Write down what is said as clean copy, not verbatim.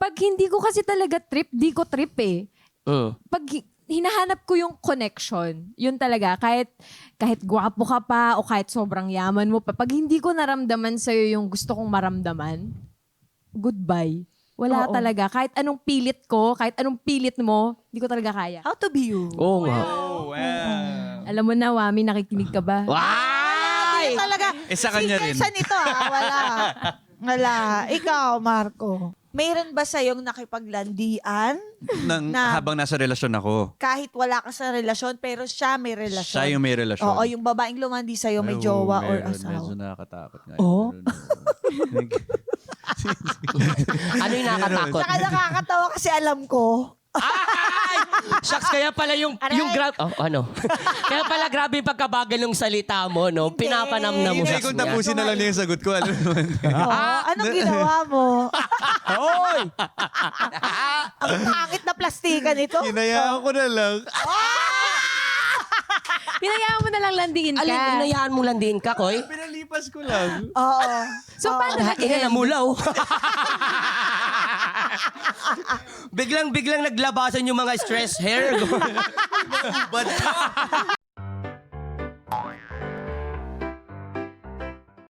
Pag hindi ko kasi talaga trip, di ko trip eh. Pag hinahanap ko yung connection, yun talaga. Kahit gwapo ka pa o kahit sobrang yaman mo pa, pag hindi ko naramdaman sa'yo yung gusto kong maramdaman, goodbye. Wala Oo. talaga. Kahit anong pilit ko, kahit anong pilit mo, hindi ko talaga kaya. How to be you? Oo nga. Oh, wow. Alam mo na, Wami, nakikinig ka ba? Ay, talaga. Sa kanya rin. Sa nito wala. Wala. Ikaw, Marco. Mayroon ba sa'yong nakipaglandian Habang nasa relasyon ako. kahit wala ka sa relasyon pero siya may relasyon? Siya yung may relasyon. Oo, yung babaeng lumandi sa'yo may Ay, jowa or meron. asawa. Medyo nakakatakot nga. Oh? Meron. Ano yung nakakatakot? Saka nakakatawa kasi alam ko. Ay! Shucks, kaya pala yung ano? Kaya pala grabe yung pagkabagal ng salita mo, no? Pinapanamnam mo Hindi, shucks kung niya. tapusin na lang niya yung sagot ko. Alam naman. Anong ginawa mo? Hoy! Ang pangit na plastikan nito. Hinayaan ko na lang. Hinayaan mo na lang landiin ka. Alin, inayaan mo landiin ka, Koy? Pinalipas ko lang. Oo. So, paano Ina namulaw. Biglang naglabasan yung mga stress hair.